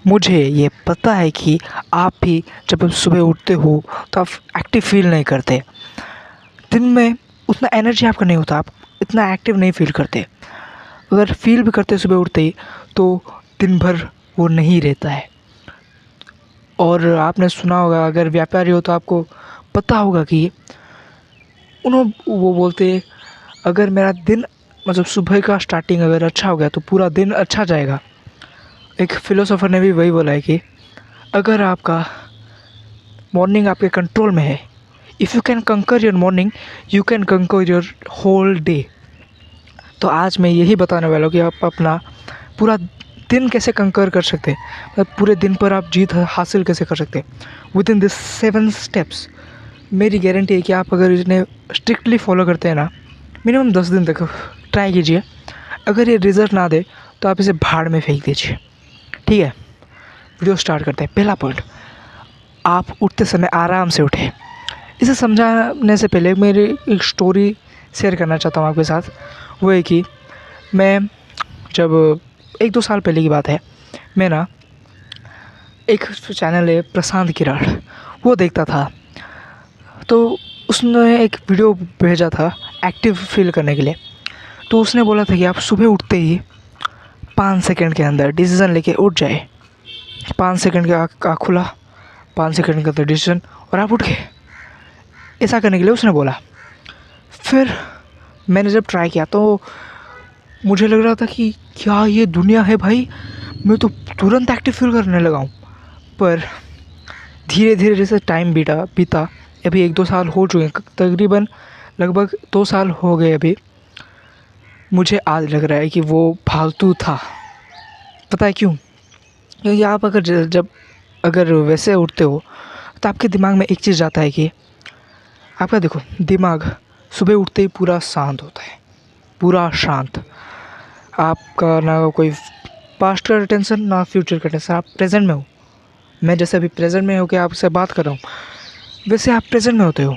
मुझे ये पता है कि आप भी जब सुबह उठते हो तो आप एक्टिव फील नहीं करते। दिन में उतना एनर्जी आपका नहीं होता, आप इतना एक्टिव नहीं फील करते। अगर फील भी करते सुबह उठते ही तो दिन भर वो नहीं रहता है। और आपने सुना होगा, अगर व्यापारी हो तो आपको पता होगा कि वो बोलते अगर मेरा दिन मतलब सुबह का स्टार्टिंग अगर अच्छा हो गया तो पूरा दिन अच्छा जाएगा। एक फिलोसोफर ने भी वही बोला है कि अगर आपका मॉर्निंग आपके कंट्रोल में है, इफ़ यू कैन कंकर योर मॉर्निंग यू कैन कंकर योर होल डे। तो आज मैं यही बताने वाला हूँ कि आप अपना पूरा दिन कैसे कंकर कर सकते हैं, मतलब पूरे दिन पर आप जीत हासिल कैसे कर सकते हैं विद इन दिस 7 स्टेप्स। मेरी गारंटी है कि आप अगर इन्हें स्ट्रिक्टली फॉलो करते हैं ना, मिनिमम 10 दिन तक ट्राई कीजिए। अगर ये रिज़ल्ट ना दे तो आप इसे भाड़ में फेंक दीजिए। ठीक है, वीडियो स्टार्ट करते हैं। पहला पॉइंट, आप उठते समय आराम से उठें। इसे समझाने से पहले मेरी एक स्टोरी शेयर करना चाहता हूँ आपके साथ। वो है कि मैं जब 1-2 साल पहले की बात है, मैं ना एक चैनल है प्रशांत किराड़, वो देखता था। तो उसने एक वीडियो भेजा था एक्टिव फील करने के लिए। तो उसने बोला था कि आप सुबह उठते ही 5 सेकंड के अंदर डिसीज़न लेके उठ जाए। 5 सेकंड के आँख खुला, 5 सेकंड के अंदर डिसीज़न, और आप उठ गए। ऐसा करने के लिए उसने बोला। फिर मैंने जब ट्राई किया तो मुझे लग रहा था कि क्या ये दुनिया है भाई, मैं तो तुरंत एक्टिव फील करने लगा हूँ। पर धीरे धीरे जैसे टाइम बीता, अभी 1-2 साल हो चुके हैं, तकरीबन लगभग 2 साल हो गए अभी। मुझे आज लग रहा है कि वो फालतू था। पता है क्यों? क्योंकि आप अगर वैसे उठते हो तो आपके दिमाग में एक चीज़ जाता है कि आपका देखो दिमाग सुबह उठते ही पूरा शांत होता है, पूरा शांत। आपका ना कोई पास्ट का टेंशन ना फ्यूचर का टेंशन, आप प्रेजेंट में हो। मैं जैसे अभी प्रेजेंट में होकर आपसे बात कर रहा हूँ, वैसे आप प्रेजेंट में होते हो।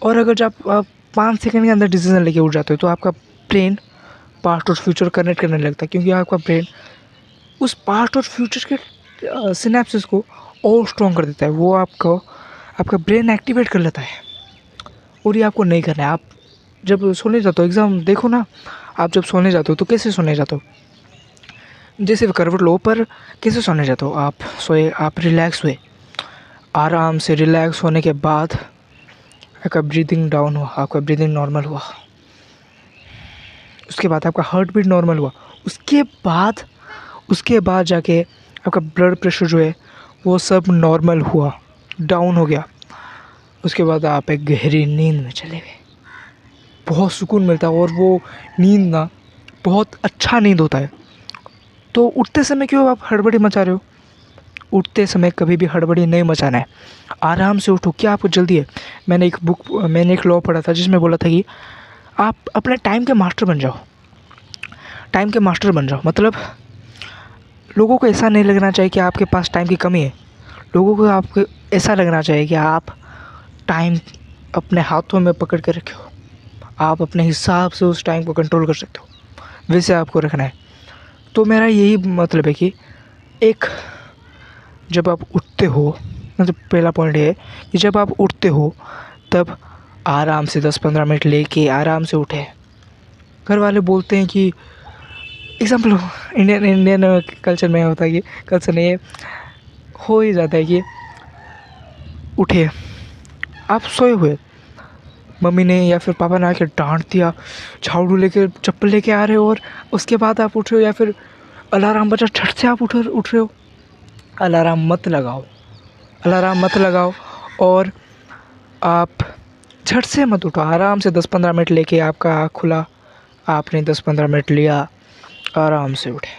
और अगर जब आप 5 सेकंड के अंदर डिसीजन लेके उठ जाते हो तो आपका ब्रेन पास्ट और फ्यूचर कनेक्ट करने लगता है, क्योंकि आपका ब्रेन उस पास्ट और फ्यूचर के सिनेप्सिस को और स्ट्रॉन्ग कर देता है। वो आपका ब्रेन एक्टिवेट कर लेता है। और ये आपको नहीं करना है। आप जब सोने जाते हो, एग्ज़ाम देखो ना, आप जब सोने जाते हो तो कैसे सोने जाते हो? जैसे करवट लो, पर कैसे सोने जाते हो? आप सोए, आप रिलैक्स हुए, आराम से रिलैक्स होने के बाद आपका ब्रीदिंग डाउन हुआ, आपका ब्रीदिंग नॉर्मल हुआ, उसके बाद आपका हार्ट बीट नॉर्मल हुआ, उसके बाद जाके आपका ब्लड प्रेशर जो है वो सब नॉर्मल हुआ, डाउन हो गया। उसके बाद आप एक गहरी नींद में चले गए। बहुत सुकून मिलता है और वो नींद ना बहुत अच्छा नींद होता है। तो उठते समय क्यों आप हड़बड़ी मचा रहे हो? उठते समय कभी भी हड़बड़ी नहीं मचाना है। आराम से उठो, क्या आपको जल्दी है? मैंने एक लॉ पढ़ा था जिसमें बोला था कि आप अपने टाइम के मास्टर बन जाओ। टाइम के मास्टर बन जाओ मतलब लोगों को ऐसा नहीं लगना चाहिए कि आपके पास टाइम की कमी है। लोगों को आपको ऐसा लगना चाहिए कि आप टाइम अपने हाथों में पकड़ के रखे हो। आप अपने हिसाब से उस टाइम को कंट्रोल कर सकते हो, वैसे आपको रखना है। तो मेरा यही मतलब है कि एक जब आप उठते हो, मतलब पहला पॉइंट ये है कि जब आप उठते हो तब आराम से 10-15 मिनट लेके आराम से उठें। घर वाले बोलते हैं कि एग्जाम्पल इंडियन कल्चर में होता है कि कल्चर नहीं है, हो ही जाता है कि उठे, आप सोए हुए, मम्मी ने या फिर पापा ने आके डांट दिया, झाड़ू लेके चप्पल लेके आ रहे हो और उसके बाद आप उठ रहे हो, या फिर अलार्म बजा झट से आप उठ रहे हो। अलार्म मत लगाओ, अलार्म मत लगाओ और आप झट से मत उठो। आराम से 10-15 मिनट लेके आपका आँख खुला, आपने 10-15 मिनट लिया, आराम से उठे,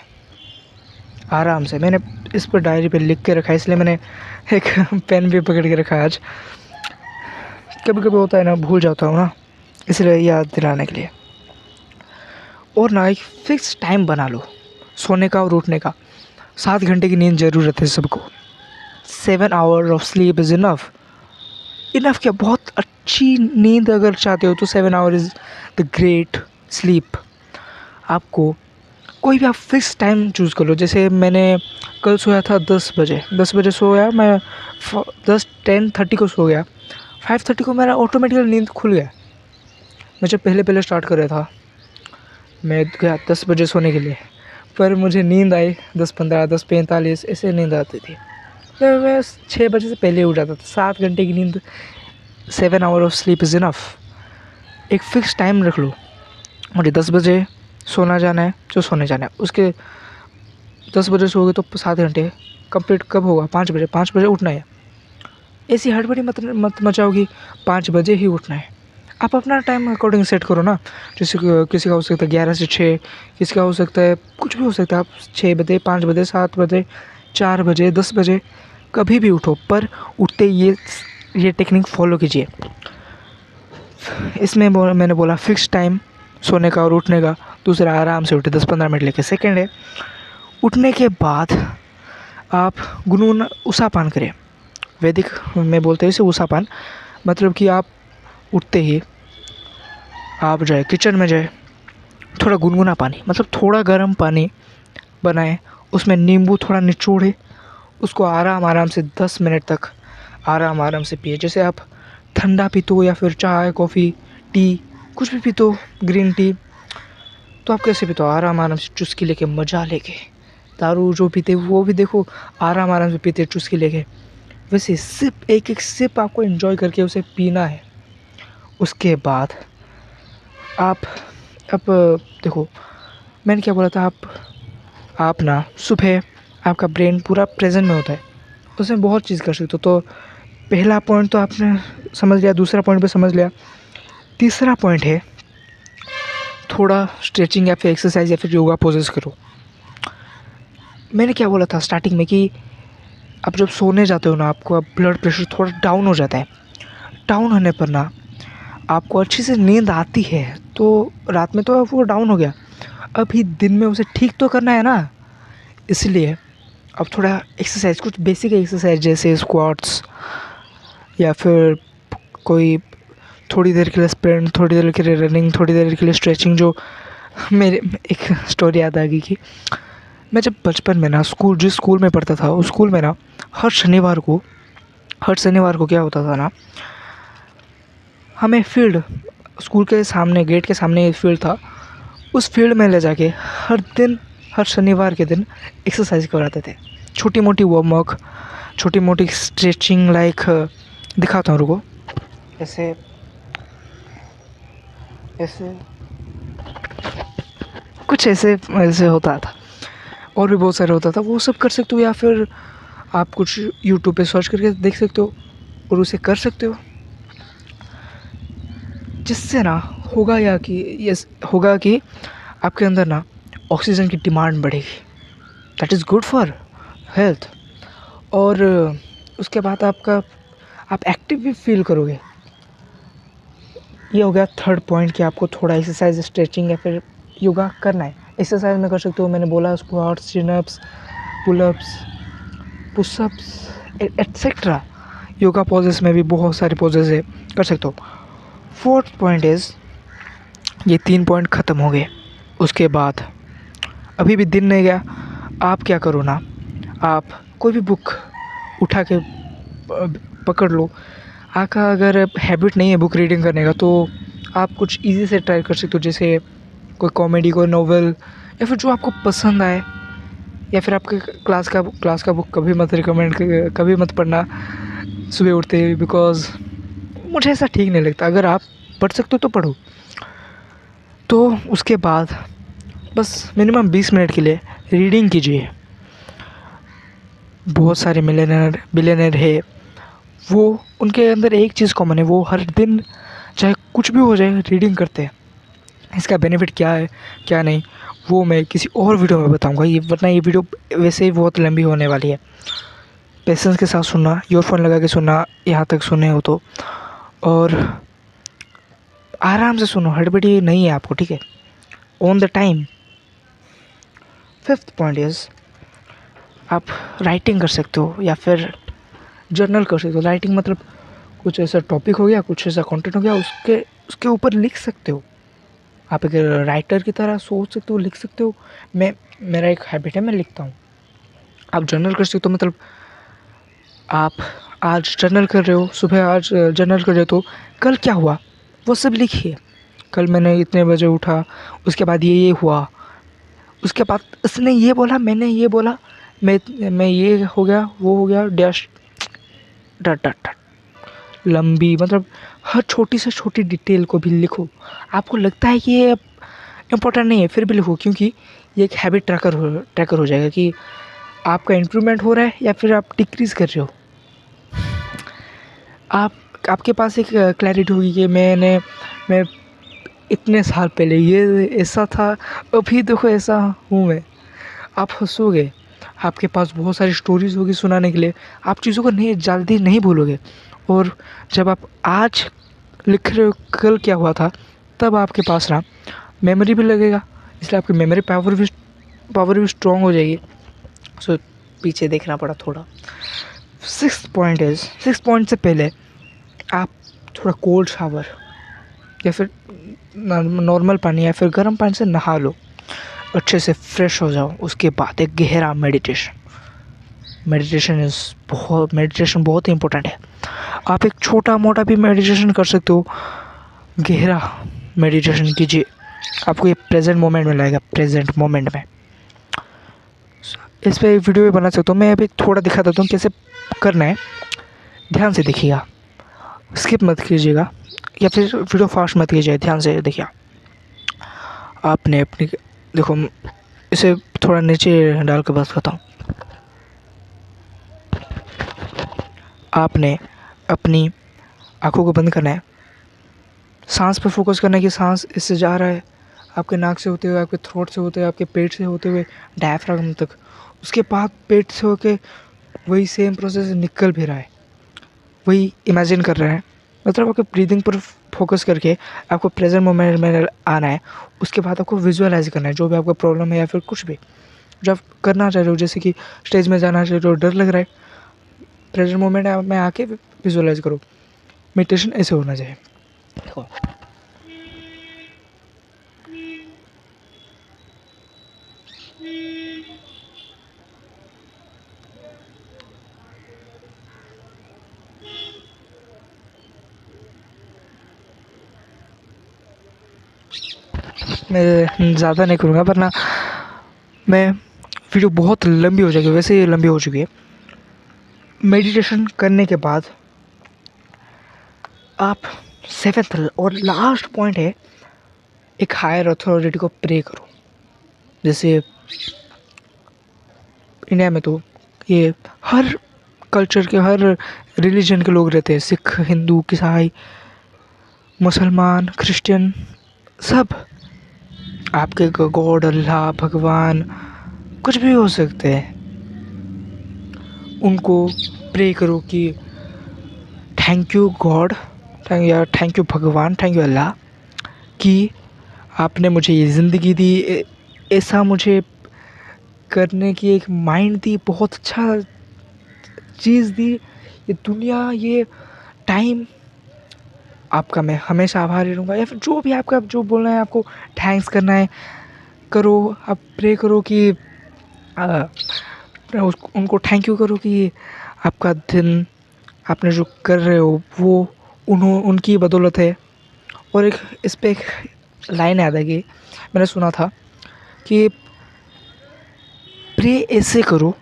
आराम से। मैंने इस पर डायरी पे लिख के रखा है, इसलिए मैंने एक पेन भी पकड़ के रखा है आज। कभी कभी होता है ना, भूल जाता हूँ ना, इसलिए याद दिलाने के लिए। और ना एक फिक्स टाइम बना लो सोने का और उठने का। 7 घंटे की नींद ज़रूरत है सबको। 7 hour of sleep is enough. Enough क्या, बहुत अच्छी नींद अगर चाहते हो तो 7 our is the great sleep. आपको कोई भी आप फिक्स टाइम चूज़ कर लो। जैसे मैंने कल सोया था 10 बजे सोया मैं, 10:30 को सो गया, 5:30 को मेरा ऑटोमेटिकली नींद खुल गया। मैं जब पहले पहले स्टार्ट कर रहा था, मैं गया 10 बजे सोने के लिए, पर मुझे नींद आई 10:15, 10:45 ऐसे नींद आती थी। तो मैं 6 बजे से पहले उठ जाता था। 7 घंटे की नींद, 7 hour of sleep is enough. एक फ़िक्स टाइम रख लो, मुझे 10 बजे सोना जाना है तो सोने जाना है। उसके 10 बजे सोओगे तो 7 घंटे कंप्लीट कब होगा? 5 बजे उठना है। ऐसी हड़बड़ी मत मत मचाओ कि 5 बजे ही उठना है। आप अपना टाइम अकॉर्डिंग सेट करो ना। जैसे किसी का हो सकता है 11 से 6, किसी का हो सकता है कुछ भी हो सकता है। आप 6 बजे, 5 बजे, 7 बजे, 4 बजे, 10 बजे कभी भी उठो, पर उठते ये टेक्निक फॉलो कीजिए। इसमें मैंने बोला फिक्स टाइम सोने का और उठने का। दूसरा, आराम से उठे 10-15 मिनट लेके। सेकेंड है, उठने के बाद आप गुनगुना उसापान करें। वैदिक में बोलते हैं इसे उसापान। मतलब कि आप उठते ही आप जाए किचन में जाए, थोड़ा गुनगुना पानी, मतलब थोड़ा गर्म पानी बनाएं, उसमें नींबू थोड़ा निचोड़े, उसको आराम आराम से 10 मिनट तक आराम आराम से पिए। जैसे आप ठंडा पीते हो या फिर चाय, कॉफ़ी, टी, कुछ भी पीते हो, ग्रीन टी, तो आप कैसे पीते हो? आराम आराम से चुस्की लेके, मज़ा लेके। दारू जो पीते वो भी देखो आराम आराम से पीते चुस्की लेके। वैसे सिप, एक एक सिप आपको एंजॉय करके उसे पीना है। उसके बाद आप अब देखो, मैंने क्या बोला था, आप ना सुबह आपका ब्रेन पूरा प्रेजेंट में होता है, उसमें बहुत चीज़ कर सकते हो। तो पहला पॉइंट तो आपने समझ लिया, दूसरा पॉइंट भी समझ लिया। तीसरा पॉइंट है, थोड़ा स्ट्रेचिंग या फिर एक्सरसाइज या फिर योगा पोजेस करो। मैंने क्या बोला था स्टार्टिंग में कि आप जब सोने जाते हो ना, आपको ब्लड प्रेशर थोड़ा डाउन हो जाता है। डाउन होने पर ना आपको अच्छी से नींद आती है, तो रात में तो वो डाउन हो गया, अभी दिन में उसे ठीक तो करना है ना। इसलिए अब थोड़ा एक्सरसाइज, कुछ बेसिक एक्सरसाइज जैसे स्क्वाट्स या फिर कोई थोड़ी देर के लिए स्प्रिंट, थोड़ी देर के लिए रनिंग, थोड़ी देर के लिए स्ट्रेचिंग। जो मेरे एक स्टोरी याद आ गई कि मैं जब बचपन में ना जिस स्कूल में पढ़ता था, उस स्कूल में ना हर शनिवार को क्या होता था ना, हमें फील्ड, स्कूल के सामने, गेट के सामने एक फील्ड था, उस फील्ड में ले जाके हर शनिवार के दिन एक्सरसाइज कराते थे। छोटी मोटी वार्म अप, छोटी मोटी स्ट्रेचिंग, लाइक दिखाता हूँ, रुको। ऐसे ऐसे कुछ ऐसे ऐसे होता था, और भी बहुत सारे होता था। वो सब कर सकते हो, या फिर आप कुछ यूट्यूब पे सर्च करके देख सकते हो और उसे कर सकते हो। जिससे ना होगा कि आपके अंदर ना ऑक्सीजन की डिमांड बढ़ेगी। That is good for health. और उसके बाद आप एक्टिव भी फील करोगे। ये हो गया थर्ड पॉइंट कि आपको थोड़ा एक्सरसाइज, स्ट्रेचिंग या फिर योगा करना है। एक्सरसाइज में कर सकते हो, मैंने बोला squats, chin ups, pull ups, push ups etcetera. Yoga poses में भी बहुत सारे पोजेस है, कर सकते हो। फोर्थ पॉइंट इज़, ये 3 पॉइंट ख़त्म हो गए। उसके बाद अभी भी दिन नहीं गया, आप क्या करो ना, आप कोई भी बुक उठा के पकड़ लो। आपका अगर हैबिट नहीं है बुक रीडिंग करने का, तो आप कुछ इजी से ट्राई कर सकते हो। जैसे कोई कॉमेडी, कोई नॉवेल, या फिर जो आपको पसंद आए। या फिर आपके क्लास का बुक कभी मत पढ़ना सुबह उठते ही, बिकॉज़ मुझे ऐसा ठीक नहीं लगता। अगर आप पढ़ सकते हो तो पढ़ो। तो उसके बाद बस मिनिमम 20 मिनट के लिए रीडिंग कीजिए। बहुत सारे बिलियनर है, वो उनके अंदर एक चीज़ कॉमन है, वो हर दिन चाहे कुछ भी हो जाए रीडिंग करते हैं। इसका बेनिफिट क्या है क्या नहीं, वो मैं किसी और वीडियो में बताऊंगा। वरना ये वीडियो वैसे ही बहुत लंबी होने वाली है। पेशेंस के साथ सुनना, ईयरफोन लगा के सुनना, यहाँ तक सुने हो तो, और आराम से सुनो, हड़बड़ी नहीं है आपको, ठीक है, on the time. Fifth point is, आप राइटिंग कर सकते हो या फिर जर्नल कर सकते हो। राइटिंग मतलब कुछ ऐसा टॉपिक हो गया, कुछ ऐसा कंटेंट हो गया, उसके ऊपर लिख सकते हो। आप एक राइटर की तरह सोच सकते हो, लिख सकते हो। मेरा एक हैबिट है, मैं लिखता हूँ। आप जर्नल कर सकते हो, मतलब आप आज जर्नल कर रहे हो, सुबह आज जर्नल कर रहे हो तो कल क्या हुआ वो सब लिखिए। कल मैंने इतने बजे उठा, उसके बाद ये हुआ, उसके बाद इसने ये बोला, मैंने ये बोला, मैं ये हो गया, वो हो गया, डैश डट डट डट लंबी, मतलब हर छोटी से छोटी डिटेल को भी लिखो। आपको लगता है कि ये इम्पोर्टेंट नहीं है, फिर भी लिखो, क्योंकि ये एक हैबिट ट्रैकर हो जाएगा कि आपका इम्प्रूवमेंट हो रहा है या फिर आप डिक्रीज़ कर रहे हो। आपके पास एक क्लैरिटी होगी कि मैं इतने साल पहले ये ऐसा था, अभी देखो ऐसा हूँ मैं। आप हँसोगे, आपके पास बहुत सारी स्टोरीज़ होगी सुनाने के लिए, आप चीज़ों को नहीं जल्दी नहीं भूलोगे। और जब आप आज लिख रहे हो कल क्या हुआ था, तब आपके पास ना मेमोरी भी लगेगा, इसलिए आपकी मेमोरी पावर भी स्ट्रॉन्ग हो जाएगी। सो पीछे देखना पड़ा थोड़ा। सिक्स पॉइंट से पहले आप थोड़ा कोल्ड शावर या फिर नॉर्मल पानी या फिर गर्म पानी से नहा लो, अच्छे से फ्रेश हो जाओ। उसके बाद एक गहरा मेडिटेशन बहुत ही इम्पोर्टेंट है। आप एक छोटा मोटा भी मेडिटेशन कर सकते हो, गहरा मेडिटेशन कीजिए, आपको ये प्रेजेंट मोमेंट में लाएगा, प्रेजेंट मोमेंट में। इस पर एक वीडियो भी बना सकता हूँ मैं, अभी थोड़ा दिखा देता हूँ कैसे करना है, ध्यान से देखिएगा, स्किप मत कीजिएगा या फिर वीडियो फास्ट मत कीजिए, ध्यान से देखिए। आपने अपनी देखो, इसे थोड़ा नीचे डाल के बात करता हूँ। आपने अपनी आँखों को बंद करना है, सांस पर फोकस करना है कि सांस इससे जा रहा है आपके नाक से होते हुए, आपके थ्रोट से होते हुए, आपके पेट से होते हुए डायफ्राम तक, उसके बाद पेट से होके वही सेम प्रोसेस निकल भी रहा है, वही इमेजिन कर रहे हैं। मतलब आपके ब्रीदिंग पर फोकस करके आपको प्रेजेंट मोमेंट में आना है। उसके बाद आपको विजुअलाइज करना है जो भी आपका प्रॉब्लम है या फिर कुछ भी जो आप करना चाह रहे हो, जैसे कि स्टेज में जाना चाह रहे हो, डर लग रहा है, प्रेजेंट मोमेंट में आके विजुअलाइज करो। मेडिटेशन ऐसे होना चाहिए। देखो मैं ज़्यादा नहीं करूँगा, वरना मैं वीडियो बहुत लंबी हो जाएगी, वैसे ही लंबी हो चुकी है। मेडिटेशन करने के बाद आप सेवेंथ और लास्ट पॉइंट है, एक हायर अथॉरिटी को प्रे करो। जैसे इंडिया में तो ये हर कल्चर के, हर रिलीजन के लोग रहते हैं, सिख, हिंदू, ईसाई, मुसलमान, क्रिश्चियन, सब आपके गॉड, अल्लाह, भगवान कुछ भी हो सकते हैं। उनको प्रे करो कि thank you God, thank you भगवान, थैंक यू अल्लाह कि आपने मुझे ये ज़िंदगी दी, ऐसा मुझे करने की एक माइंड दी, बहुत अच्छा चीज़ दी, ये दुनिया, ये टाइम, आपका मैं हमेशा आभारी रहूँगा। या फिर जो भी आपका जो बोलना है, आपको थैंक्स करना है, करो। आप प्रे करो कि उनको थैंक यू करो कि आपका दिन, आपने जो कर रहे हो वो उनकी बदौलत है। और एक इस पर एक लाइन याद है कि मैंने सुना था कि प्रे ऐसे करो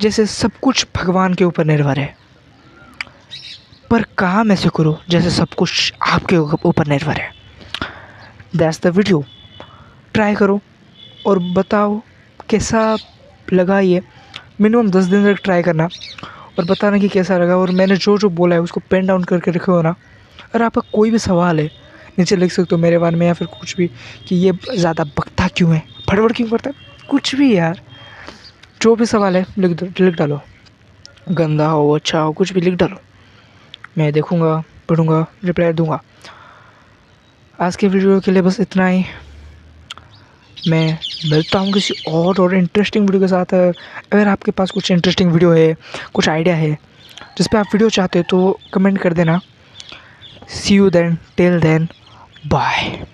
जैसे सब कुछ भगवान के ऊपर निर्भर है, पर काम ऐसे करो जैसे सब कुछ आपके ऊपर निर्भर है। That's the video. ट्राई करो और बताओ कैसा लगा ये। मिनिमम 10 दिन तक ट्राई करना और बताना कि कैसा लगा। और मैंने जो जो बोला है उसको पेन डाउन करके रखे हो ना। अगर आपका कोई भी सवाल है नीचे लिख सकते हो मेरे बारे में, या फिर कुछ भी कि ये ज़्यादा बकता क्यों है, फटफट क्यों करता है, कुछ भी यार, जो भी सवाल है लिख डालो, गंदा हो अच्छा हो कुछ भी लिख डालो, मैं देखूँगा, पढ़ूँगा, रिप्लाई दूँगा। आज के वीडियो के लिए बस इतना ही। मैं मिलता हूँ किसी और इंटरेस्टिंग वीडियो के साथ। अगर आपके पास कुछ इंटरेस्टिंग वीडियो है, कुछ आइडिया है जिस पे आप वीडियो चाहते हो तो कमेंट कर देना। See you then, till then, bye.